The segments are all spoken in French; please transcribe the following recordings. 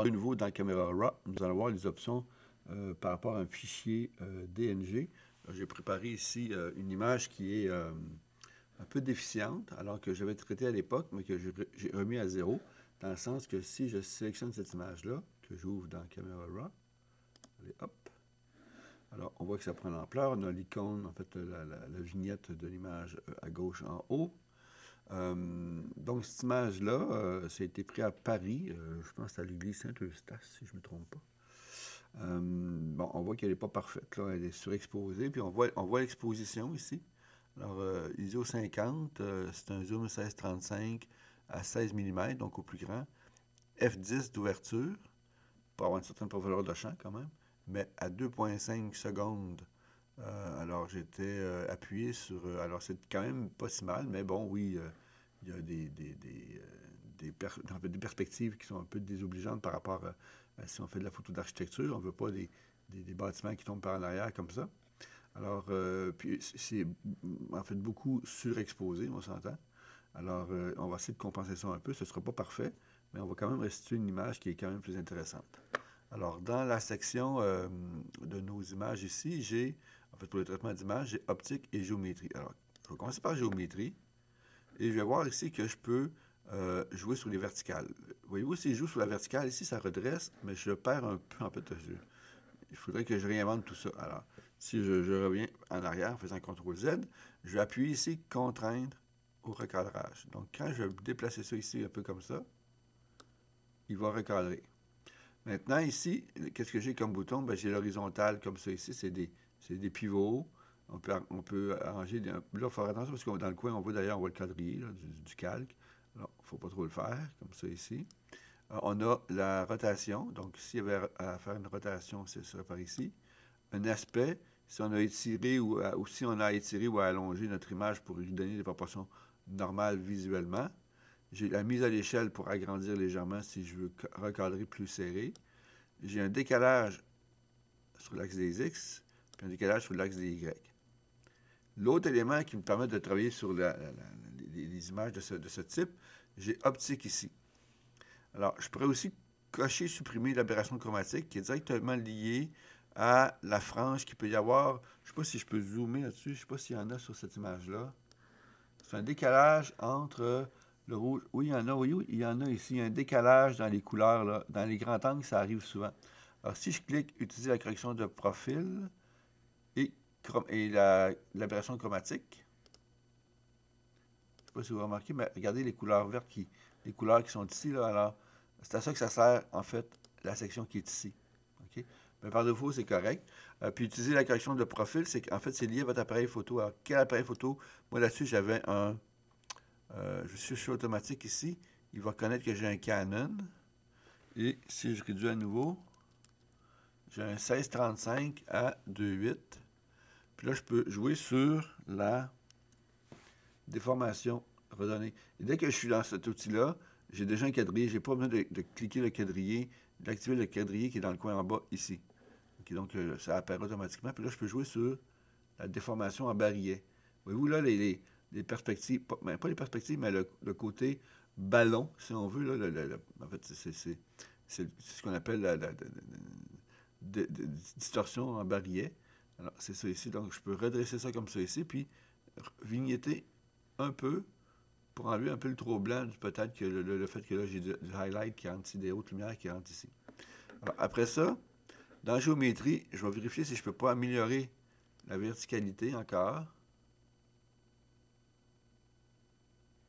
Alors, de nouveau, dans Camera Raw, nous allons voir les options par rapport à un fichier DNG. J'ai préparé ici une image qui est un peu déficiente, alors que j'avais traité à l'époque, mais que j'ai remis à zéro, dans le sens que si je sélectionne cette image-là, que j'ouvre dans Camera Raw, allez, hop, alors on voit que ça prend l'ampleur, on a l'icône, en fait, la vignette de l'image à gauche en haut. Donc, cette image-là, ça a été pris à Paris, je pense que c'est à l'église Saint-Eustache, si je ne me trompe pas. Bon, on voit qu'elle n'est pas parfaite, là, elle est surexposée, puis on voit l'exposition ici. Alors, ISO 50, c'est un zoom 16-35 à 16 mm, donc au plus grand. F10 d'ouverture, pour avoir une certaine profondeur de champ quand même, mais à 2,5 secondes. Alors, j'étais appuyé sur... alors, c'est quand même pas si mal, mais bon, oui, il y a des perspectives qui sont un peu désobligeantes par rapport à si on fait de la photo d'architecture. On ne veut pas des bâtiments qui tombent par en arrière comme ça. Alors, puis c'est en fait beaucoup surexposé, on s'entend. Alors, on va essayer de compenser ça un peu. Ce ne sera pas parfait, mais on va quand même restituer une image qui est quand même plus intéressante. Alors, dans la section de nos images ici, j'ai, en fait, pour le traitement d'images, j'ai optique et géométrie. Alors, je vais commencer par géométrie. Et je vais voir ici que je peux jouer sur les verticales. Voyez-vous, si je joue sur la verticale, ici, ça redresse, mais je perds un peu, en fait, il faudrait que je réinvente tout ça. Alors, si je reviens en arrière en faisant CTRL-Z, je vais appuyer ici, contraindre au recadrage. Donc, quand je vais déplacer ça ici, un peu comme ça, il va recadrer. Maintenant, ici, qu'est-ce que j'ai comme bouton? Ben, j'ai l'horizontale comme ça ici, c'est des pivots. On peut arranger... Là, il faut faire attention parce que dans le coin, on voit d'ailleurs, on voit le quadrillé là, du calque. Alors, il ne faut pas trop le faire, comme ça ici. On a la rotation. Donc, s'il y avait à faire une rotation, ce serait par ici. Un aspect, si on a étiré ou si on a étiré ou allongé notre image pour lui donner des proportions normales visuellement. J'ai la mise à l'échelle pour agrandir légèrement si je veux recadrer plus serré. J'ai un décalage sur l'axe des X, puis un décalage sur l'axe des Y. L'autre élément qui me permet de travailler sur les images de ce type, j'ai optique ici. Alors, je pourrais aussi cocher, supprimer l'aberration chromatique qui est directement liée à la frange qu'il peut y avoir. Je ne sais pas si je peux zoomer là-dessus, je ne sais pas s'il y en a sur cette image-là. C'est un décalage entre le rouge. Oui, il y en a, oui, il y en a ici. Il y a un décalage dans les couleurs, là. Dans les grands angles, ça arrive souvent. Alors, si je clique utiliser la correction de profil et l'aberration chromatique, je ne sais pas si vous remarquez, mais regardez les couleurs vertes, les couleurs qui sont ici, là. Alors, c'est à ça que ça sert, en fait, la section qui est ici. OK? Mais par défaut, c'est correct. Puis utiliser la correction de profil, c'est qu'en fait, c'est lié à votre appareil photo. Alors, quel appareil photo? Moi, là-dessus, j'avais un... je suis sur automatique ici. Il va reconnaître que j'ai un Canon. Et si je réduis à nouveau, j'ai un 16-35 à 2.8. Puis là, je peux jouer sur la déformation redonnée. Et dès que je suis dans cet outil-là, j'ai déjà un quadrillé. Je n'ai pas besoin de cliquer le quadrillé, d'activer le quadrillé qui est dans le coin en bas ici. Okay, donc, ça apparaît automatiquement. Puis là, je peux jouer sur la déformation en barillet. Voyez-vous, là, les perspectives, pas les perspectives, mais le côté ballon, si on veut. Là, en fait, c'est ce qu'on appelle la distorsion en barillet. Alors, c'est ça ici. Donc, je peux redresser ça comme ça ici, puis vignetter un peu pour enlever un peu le trop blanc, peut-être que le fait que là, j'ai du highlight qui rentre ici, des hautes lumières qui rentrent ici. Alors, après ça, dans la géométrie, je vais vérifier si je ne peux pas améliorer la verticalité encore.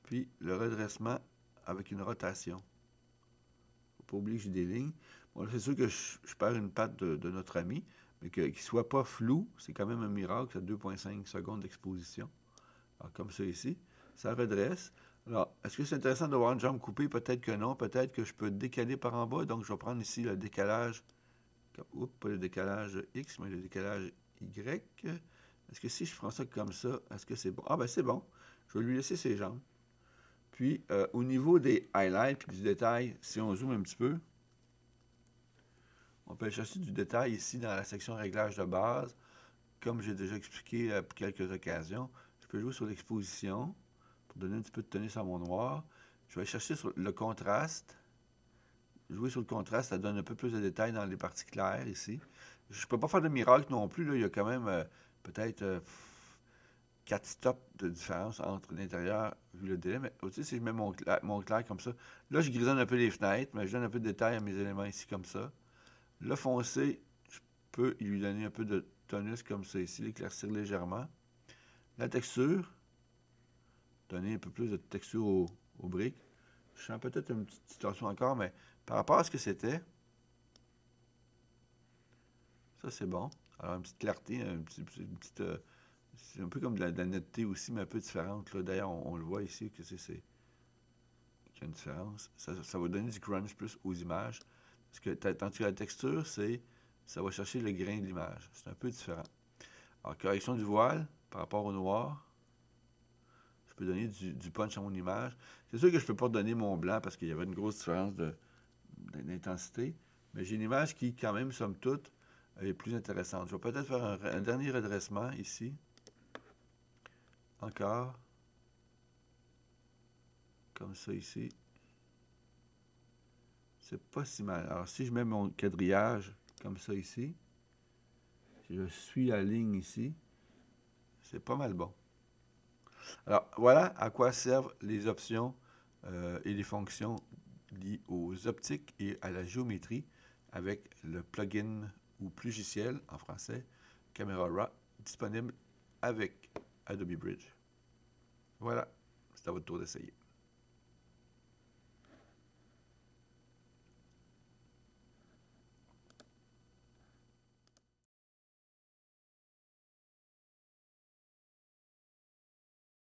Puis le redressement avec une rotation. Il ne faut pas oublier que j'ai des lignes. Bon, c'est sûr que je perds une patte de notre ami, mais qu'il ne soit pas flou, c'est quand même un miracle, c'est 2,5 secondes d'exposition. Alors, comme ça ici, ça redresse. Alors, est-ce que c'est intéressant de voir une jambe coupée? Peut-être que non. Peut-être que je peux décaler par en bas. Donc, je vais prendre ici le décalage. Oups, pas le décalage X, mais le décalage Y. Est-ce que si je prends ça comme ça, est-ce que c'est bon? Ah, ben c'est bon. Je vais lui laisser ses jambes. Puis, au niveau des highlights et du détail, si on zoome un petit peu, on peut chercher du détail ici dans la section réglage de base. Comme j'ai déjà expliqué à quelques occasions, je peux jouer sur l'exposition pour donner un petit peu de tonus à mon noir. Je vais chercher sur le contraste. jouer sur le contraste, ça donne un peu plus de détails dans les parties claires ici. Je ne peux pas faire de miracle non plus, là. Il y a quand même peut-être 4 stops de différence entre l'intérieur vu le délai. Mais aussi, si je mets mon clair comme ça, là, je grisonne un peu les fenêtres, mais je donne un peu de détail à mes éléments ici comme ça. Le foncé, je peux lui donner un peu de tonus comme ça ici, l'éclaircir légèrement. La texture, donner un peu plus de texture aux briques. Je sens peut-être une petite distorsion encore, mais par rapport à ce que c'était, ça c'est bon. Alors une petite clarté, une petite, c'est un peu comme de la netteté aussi, mais un peu différente. D'ailleurs, on le voit ici que qu'il y a une différence. Ça va donner du crunch plus aux images. Parce que tandis que la texture, ça va chercher le grain de l'image. C'est un peu différent. Alors, correction du voile par rapport au noir. Je peux donner du punch à mon image. C'est sûr que je ne peux pas donner mon blanc parce qu'il y avait une grosse différence d'intensité. Mais j'ai une image qui, quand même, somme toute, est plus intéressante. Je vais peut-être faire un dernier redressement ici. Encore. Comme ça ici. C'est pas si mal. Alors, si je mets mon quadrillage comme ça ici, si je suis la ligne ici, c'est pas mal bon. Alors, voilà à quoi servent les options et les fonctions liées aux optiques et à la géométrie avec le plugin ou plugiciel en français Camera Raw disponible avec Adobe Bridge. Voilà, c'est à votre tour d'essayer.